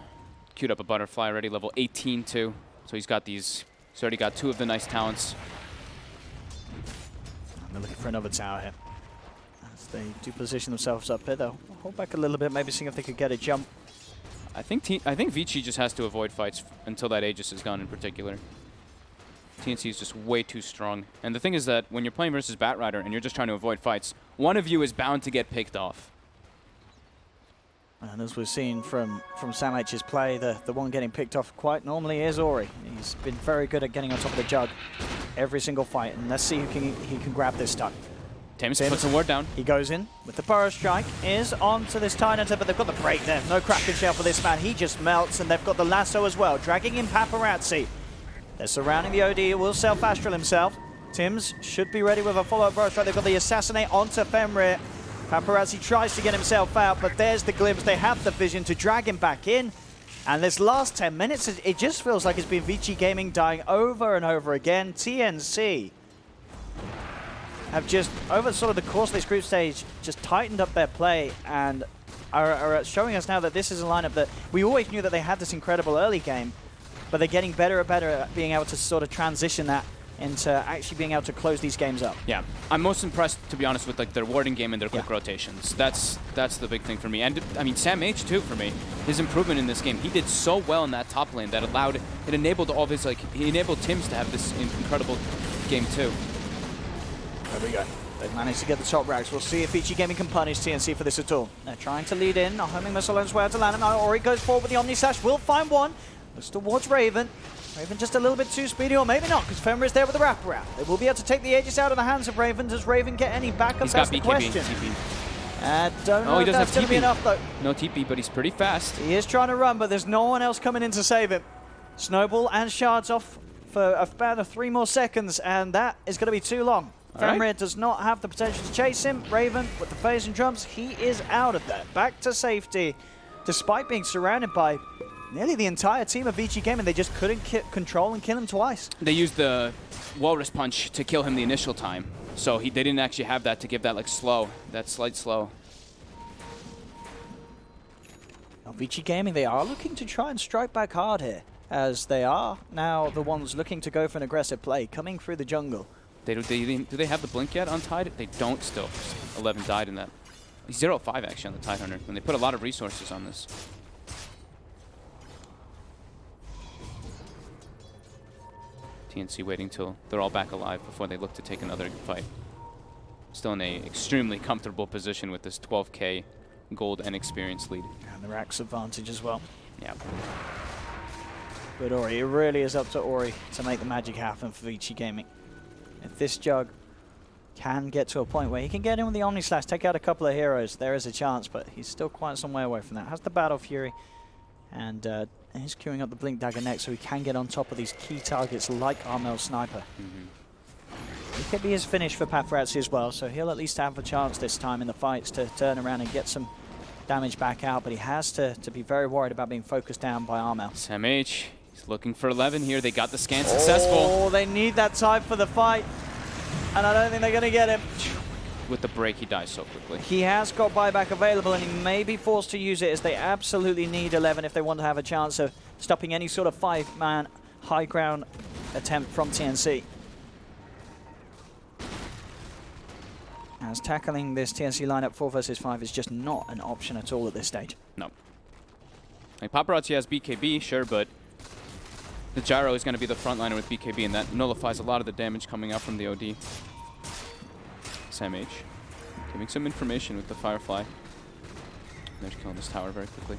Queued up a Butterfly already, level 18 too. So he's got these, he's already got 2 of the nice talents. And they're looking for another tower here. So they do position themselves up here, though. Hold back a little bit, maybe seeing if they could get a jump. I think Vici just has to avoid fights until that Aegis is gone in particular. TNC is just way too strong. And the thing is that when you're playing versus Batrider and you're just trying to avoid fights, one of you is bound to get picked off. And as we've seen from Sam H's play, the one getting picked off quite normally is Ori. He's been very good at getting on top of the jug every single fight. And let's see who he can grab this time. Tims puts a ward down. He goes in with the Burrow Strike, is onto this Tynanta, but they've got the break there. No Kraken Shell for this man. He just melts, and they've got the lasso as well, dragging in Paparazzi. They're surrounding the OD. He will self-astral himself. Tims should be ready with a follow-up Burrow Strike. They've got the Assassinate onto Fenrir. Paparazzi tries to get himself out, but there's the glimpse. They have the vision to drag him back in. And this last 10 minutes, it just feels like it's been Vici Gaming dying over and over again. TNC have just, over sort of the course of this group stage, just tightened up their play and are showing us now that this is a lineup that we always knew that they had this incredible early game, but they're getting better and better at being able to sort of transition that into actually being able to close these games up. Yeah, I'm most impressed, to be honest, with like their warding game and their quick rotations. That's the big thing for me. And I mean, Sam H too for me. His improvement in this game, he did so well in that top lane that it enabled all of his he enabled Tims to have this incredible game too. There we go. They've managed to get the top racks. We'll see if Vici Gaming can punish TNC for this at all. They're trying to lead in. A homing missile on its way out to land. Now Ori goes forward with the Omni Slash. Will find one. Looks towards Raven. Raven just a little bit too speedy, or maybe not, because Fenrir is there with the wraparound. They will be able to take the Aegis out of the hands of Raven. Does Raven get any backup? That's the question. Don't know if that's going to be enough, though. No TP, but he's pretty fast. He is trying to run, but there's no one else coming in to save him. Snowball and Shards off for about 3 more seconds, and that is going to be too long. Fenrir does not have the potential to chase him. Raven, with the phase and drums, he is out of there. Back to safety, despite being surrounded by nearly the entire team of Vici Gaming. They just couldn't control and kill him twice. They used the Walrus Punch to kill him the initial time, so they didn't actually have that to give that that slight slow. Now, Vici Gaming, they are looking to try and strike back hard here, as they are now the ones looking to go for an aggressive play, coming through the jungle. Do they have the blink yet on Tide? They don't still. 11 died in that. 0-5 actually on the Tidehunter, when they put a lot of resources on this. TNC waiting till they're all back alive before they look to take another fight. Still in a extremely comfortable position with this 12k gold and experience lead. And the Rax advantage as well. Yeah. But Ori, it really is up to Ori to make the magic happen for Vici Gaming. If this jug can get to a point where he can get in with the Omni Slash, take out a couple of heroes, there is a chance, but he's still quite some way away from that. Has the Battle Fury, and he's queuing up the Blink Dagger next, so he can get on top of these key targets like Armel's Sniper. It could be his finish for Paparazzi as well, so he'll at least have a chance this time in the fights to turn around and get some damage back out, but he has to be very worried about being focused down by Armel. Sam H, he's looking for 11 here. They got the scan successful. Oh, they need that time for the fight, and I don't think they're going to get him. With the break, he dies so quickly. He has got buyback available, and he may be forced to use it, as they absolutely need 11 if they want to have a chance of stopping any sort of 5-man high ground attempt from TNC. As tackling this TNC lineup 4 versus 5 is just not an option at all at this stage. No. Like Paparazzi has BKB, sure, but the Gyro is going to be the frontliner with BKB, and that nullifies a lot of the damage coming out from the OD. Sam H giving some information with the Firefly. They're just killing this tower very quickly.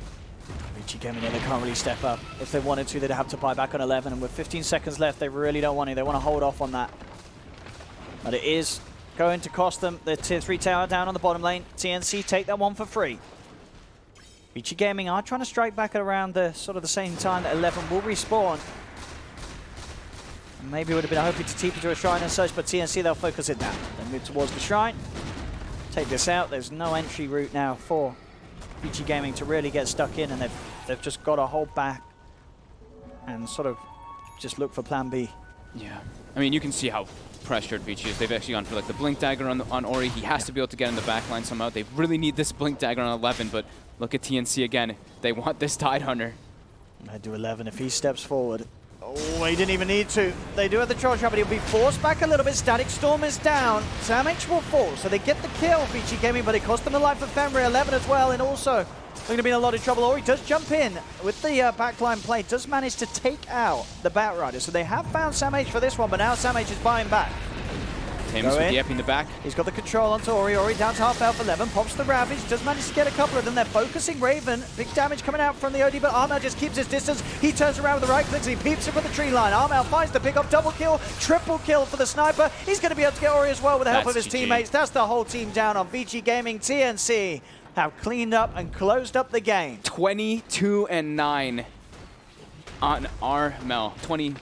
Vici Gaming, they can't really step up. If they wanted to, they'd have to buy back on 11, and with 15 seconds left, they really don't want to. They want to hold off on that. But it is going to cost them the tier 3 tower down on the bottom lane. TNC take that one for free. Vici Gaming are trying to strike back at around the same time that 11 will respawn. And maybe would have been hoping to TP to a shrine and such, but TNC, they'll focus it down. They move towards the shrine. Take this out. There's no entry route now for Vici Gaming to really get stuck in, and they've just got to hold back and sort of just look for plan B. Yeah. I mean, you can see how pressured Vici is. They've actually gone for like the Blink Dagger on Ori. He has to be able to get in the back line somehow. They really need this Blink Dagger on 11, but look at TNC again. They want this Tidehunter. I do 11 if he steps forward. Oh, he didn't even need to. They do have the troll trap, but he'll be forced back a little bit. Static Storm is down. Samich will fall, so they get the kill, Vici Gaming, but it cost them the life of Fenrir 11 as well, and also they're going to be in a lot of trouble. Ori does jump in with the backline play, does manage to take out the Batrider, so they have found Samich for this one, but now Samich is buying back. Tamus with the EP in the back. He's got the control onto Ori. Ori down to half health 11. Pops the Ravage. Does manage to get a couple of them. They're focusing Raven. Big damage coming out from the OD, but Armel just keeps his distance. He turns around with the right clicks. He peeps him for the tree line. Armel finds the pick up. Double kill. Triple kill for the sniper. He's going to be able to get Ori as well with the help of his teammates. That's the whole team down on Vici Gaming. TNC have cleaned up and closed up the game. 22-9 on Armel. 22-9.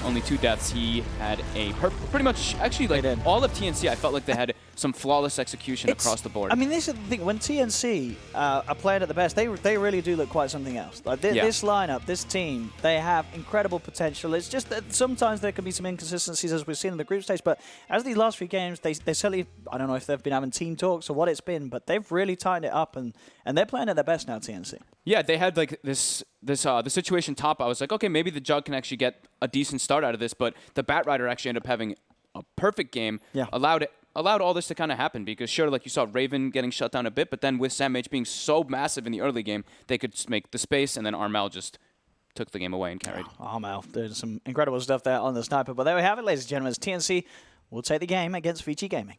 Only 2 deaths. He had a pretty much actually like all of TNC. I felt like they had some flawless execution across the board. I mean, this is the thing. When TNC are playing at the best, they really do look quite something else. Like this lineup, this team, they have incredible potential. It's just that sometimes there can be some inconsistencies, as we've seen in the group stage. But as these last few games, they certainly, I don't know if they've been having team talks or what it's been, but they've really tightened it up, and they're playing at their best now, TNC. Yeah, they had like the situation top. I was like, okay, maybe the Jug can actually get a decent start out of this, but the Batrider actually ended up having a perfect game. Yeah. Allowed all this to kind of happen, because sure, like you saw Raven getting shut down a bit, but then with Sam H being so massive in the early game, they could just make the space, and then Armel just took the game away and carried. Armel, there's some incredible stuff there on the sniper, but there we have it, ladies and gentlemen. TNC will take the game against Vici Gaming.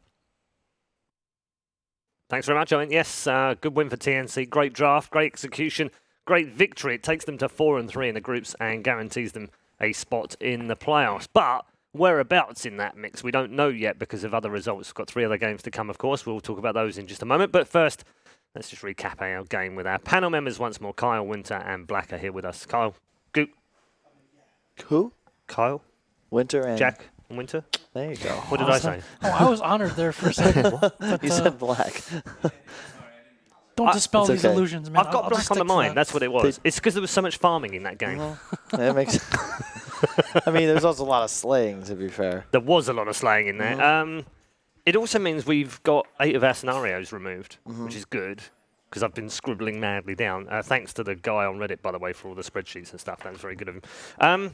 Thanks very much, Owen. Yes, good win for TNC. Great draft, great execution, great victory. It takes them to 4-3 in the groups and guarantees them a spot in the playoffs. But whereabouts in that mix, we don't know yet because of other results. We've got 3 other games to come, of course. We'll talk about those in just a moment. But first, let's just recap our game with our panel members once more. Kyle, Winter, and Black are here with us. Kyle, Goop. Who? Kyle. Winter and Jack and Winter. There you go. What did I say? Oh, I was honored there for a second. But, You said Black. don't dispel these okay. illusions, man. I've got I'll Black just on the stick to mind. that. That's what it was. It's because there was so much farming in that game. That makes. I mean, there's also a lot of slaying, to be fair. There was a lot of slaying in there. It also means we've got 8 of our scenarios removed, which is good, because I've been scribbling madly down. Thanks to the guy on Reddit, by the way, for all the spreadsheets and stuff. That was very good of him.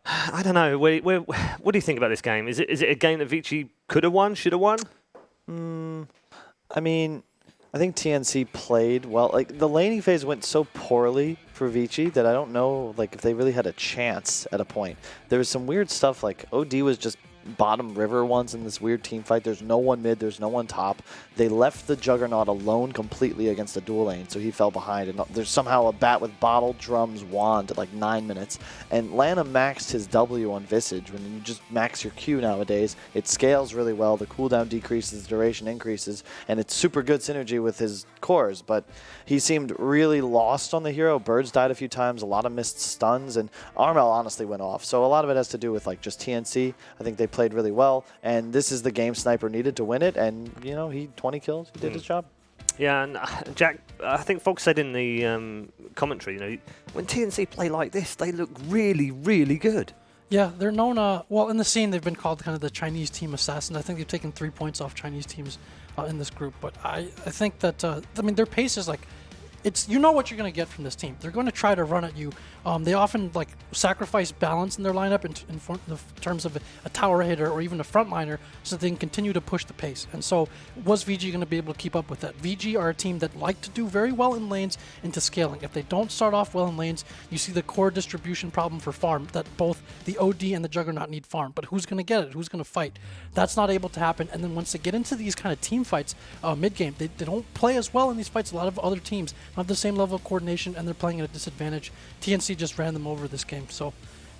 I don't know. What do you think about this game? Is it a game that Vici could have won, should have won? I mean, I think TNC played well. Like, the laning phase went so poorly for Vici that I don't know, like, if they really had a chance at a point. There was some weird stuff, like OD was just bottom river once in this weird team fight. There's no one mid, there's no one top. They left the Juggernaut alone completely against the dual lane, so he fell behind. And there's somehow a bat with bottle, drums, wand at like 9 minutes. And Lana maxed his W on Visage. When you just max your Q nowadays, it scales really well. The cooldown decreases, the duration increases, and it's super good synergy with his cores. But he seemed really lost on the hero. Birds died a few times, a lot of missed stuns, and Armel honestly went off. So a lot of it has to do with like just TNC. I think they played really well, and this is the game Sniper needed to win it, and you know, he 20 kills, he did his job. Yeah, and Jack, I think Fox said in the commentary, you know, when TNC play like this, they look really, really good. Yeah, they're known, well, in the scene, they've been called kind of the Chinese team assassins. I think they've taken 3 points off Chinese teams in this group, but I think that, I mean, their pace is like, you know what you're going to get from this team. They're going to try to run at you. They often like sacrifice balance in their lineup in terms of a tower hitter or even a frontliner so that they can continue to push the pace. And so was VG going to be able to keep up with that? VG are a team that like to do very well in lanes into scaling. If they don't start off well in lanes, you see the core distribution problem for farm, that both the OD and the Juggernaut need farm. But who's going to get it? Who's going to fight? That's not able to happen. And then once they get into these kind of team fights mid-game, they don't play as well in these fights. A lot of other teams don't have the same level of coordination, and they're playing at a disadvantage. TNC just ran them over this game. So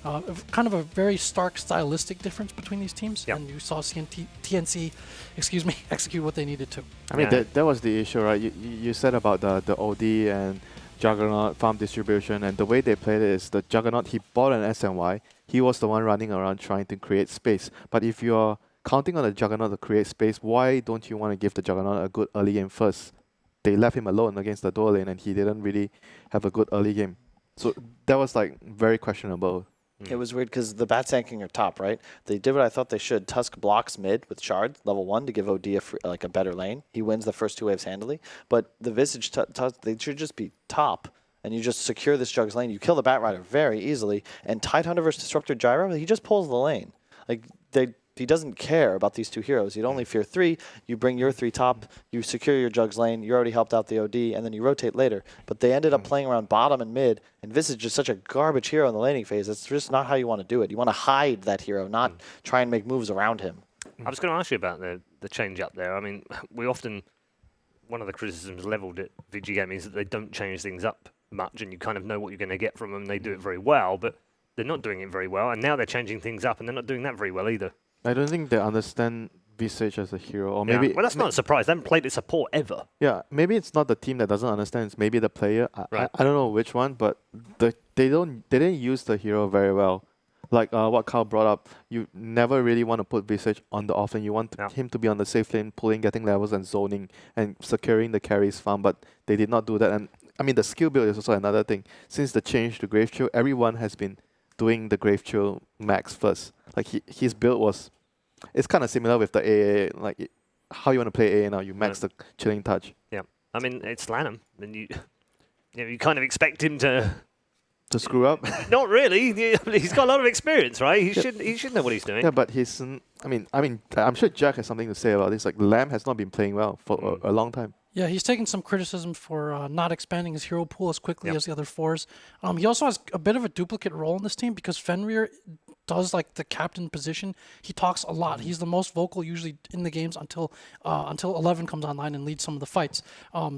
kind of a very stark stylistic difference between these teams. Yep. And you saw TNC, execute what they needed to. I mean, that was the issue, right? You said about the OD and Juggernaut farm distribution, and the way they played it is the Juggernaut, he bought an SNY. He was the one running around trying to create space. But if you're counting on the Juggernaut to create space, why don't you want to give the Juggernaut a good early game first? They left him alone against the dual lane, and he didn't really have a good early game. So that was like very questionable. It was weird because the bats tanking are top, right? They did what I thought they should. Tusk blocks mid with shards, level 1, to give OD a better lane. He wins the first 2 waves handily. But the Visage, they should just be top and you just secure this Jugs lane. You kill the Batrider very easily, and Tidehunter versus Disruptor Gyro, he just pulls the lane. Like, he doesn't care about these two heroes. He'd only fear 3. You bring your 3 top, you secure your Jugs lane, you already helped out the OD, and then you rotate later. But they ended up playing around bottom and mid, and Vici is just such a garbage hero in the laning phase. That's just not how you want to do it. You want to hide that hero, not try and make moves around him. I was going to ask you about the change up there. I mean, we often, one of the criticisms leveled at VG Gaming is that they don't change things up much, and you kind of know what you're going to get from them. They do it very well, but they're not doing it very well, and now they're changing things up, and they're not doing that very well either. I don't think they understand Visage as a hero, or maybe. Well, that's not a surprise. They haven't played it support ever. Yeah, maybe it's not the team that doesn't understand. It's maybe the player. Right. I don't know which one, but they didn't use the hero very well. Like what Carl brought up, you never really want to put Visage on the offlane. You want him to be on the safe lane, pulling, getting levels, and zoning, and securing the carries farm. But they did not do that. And I mean, the skill build is also another thing. Since the change to Grave Chill, everyone has been doing the Grave Chill max first. Like his build was, it's kind of similar with the AA. Like how you want to play AA now, you max the Chilling Touch. Yeah, I mean it's Lanham, and you kind of expect him to screw up. Not really. He's got a lot of experience, right? He should know what he's doing. Yeah, but he's. I mean, I'm sure Jack has something to say about this. Like Lamb has not been playing well for a long time. Yeah, he's taken some criticism for not expanding his hero pool as quickly as the other 4s. He also has a bit of a duplicate role in this team because Fenrir does like the captain position. He talks a lot. He's the most vocal usually in the games until 11 comes online and leads some of the fights.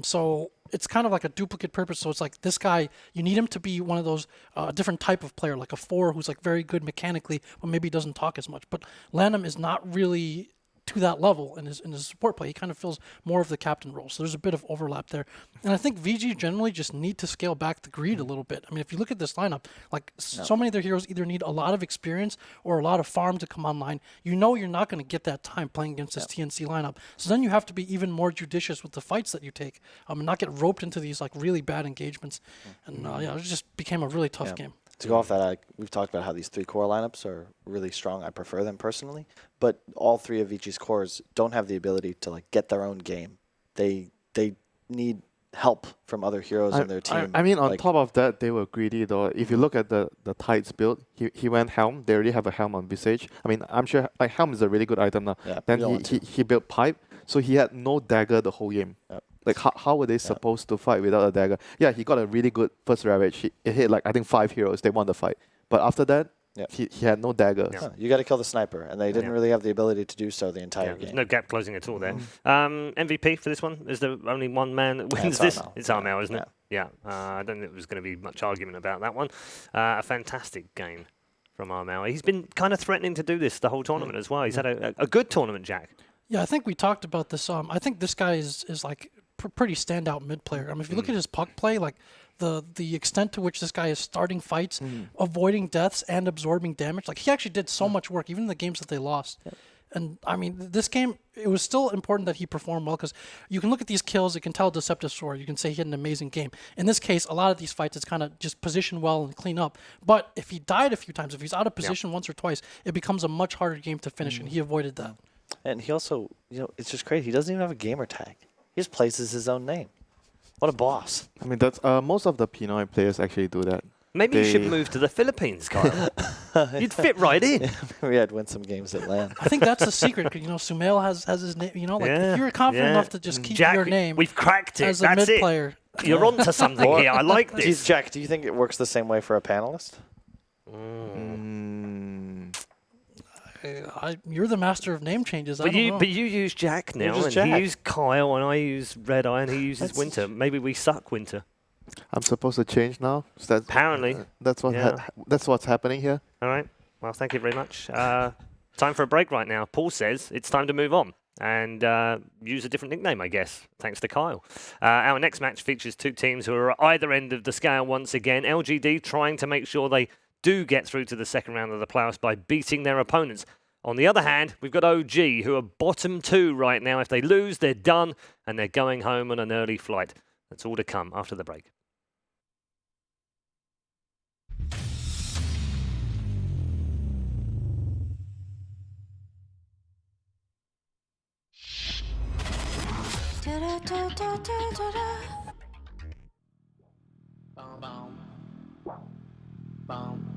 So it's kind of like a duplicate purpose. So it's like this guy, you need him to be one of those different type of player, like a 4 who's like very good mechanically, but maybe doesn't talk as much. But Lanham is not really to that level in his support play. He kind of fills more of the captain role. So there's a bit of overlap there. And I think VG generally just need to scale back the greed a little bit. I mean, if you look at this lineup, like so many of their heroes either need a lot of experience or a lot of farm to come online. You know you're not going to get that time playing against this TNC lineup. So then you have to be even more judicious with the fights that you take and not get roped into these like really bad engagements. And it just became a really tough game. To go off that, we've talked about how these 3 core lineups are really strong. I prefer them personally, but all 3 of Vici's cores don't have the ability to like get their own game. They need help from other heroes in their team. I mean, on top of that, they were greedy though. If you look at the Tides build, he went Helm. They already have a Helm on Visage. I mean, I'm sure like Helm is a really good item now. Yeah, then he built Pipe, so he had no dagger the whole game. Yep. Like how were they supposed to fight without a dagger? Yeah, he got a really good first ravage. It hit like I think 5 heroes. They won the fight. But after that, he had no daggers. Yeah. You got to kill the sniper, and they didn't really have the ability to do so the entire game. There's no gap closing at all there. MVP for this one? Is there only one man that wins this? It's Armel, isn't it? Yeah. I don't think there was going to be much argument about that one. A fantastic game from Armel. He's been kind of threatening to do this the whole tournament as well. He's had a good tournament, Jack. Yeah, I think we talked about this. I think this guy is like pretty standout mid player. I mean, if you look at his puck play, like the extent to which this guy is starting fights, avoiding deaths and absorbing damage, like he actually did so much work, even in the games that they lost. And I mean, this game, it was still important that he performed well because you can look at these kills, you can tell Deceptive Sword, you can say he had an amazing game. In this case, a lot of these fights, it's kind of just position well and clean up. But if he died a few times, if he's out of position once or twice, it becomes a much harder game to finish, and he avoided that. And he also, it's just crazy. He doesn't even have a gamer tag. He just places his own name. What a boss. I mean, that's most of the Pinoy players actually do that. Maybe you should move to the Philippines, Kyle. You'd fit right in. We had win some games at LAN. I think that's the secret. Sumail has his name. If you're confident enough to just keep Jack, your name, we've cracked it. as a That's mid player. You're onto something here. I like this. Jack, do you think it works the same way for a panelist? You're the master of name changes. But you use Jack now, and Jack. he used Kyle, and I use Red Eye, and he uses Winter. Maybe we suck Winter. I'm supposed to change now? Apparently. That's what's happening here. All right. Well, thank you very much. Time for a break right now. Paul says it's time to move on and use a different nickname, I guess, thanks to Kyle. Our next match features 2 teams who are at either end of the scale once again. LGD trying to make sure they do get through to the second round of the playoffs by beating their opponents. On the other hand, we've got OG, who are bottom 2 right now. If they lose, they're done, and they're going home on an early flight. That's all to come after the break. Boom.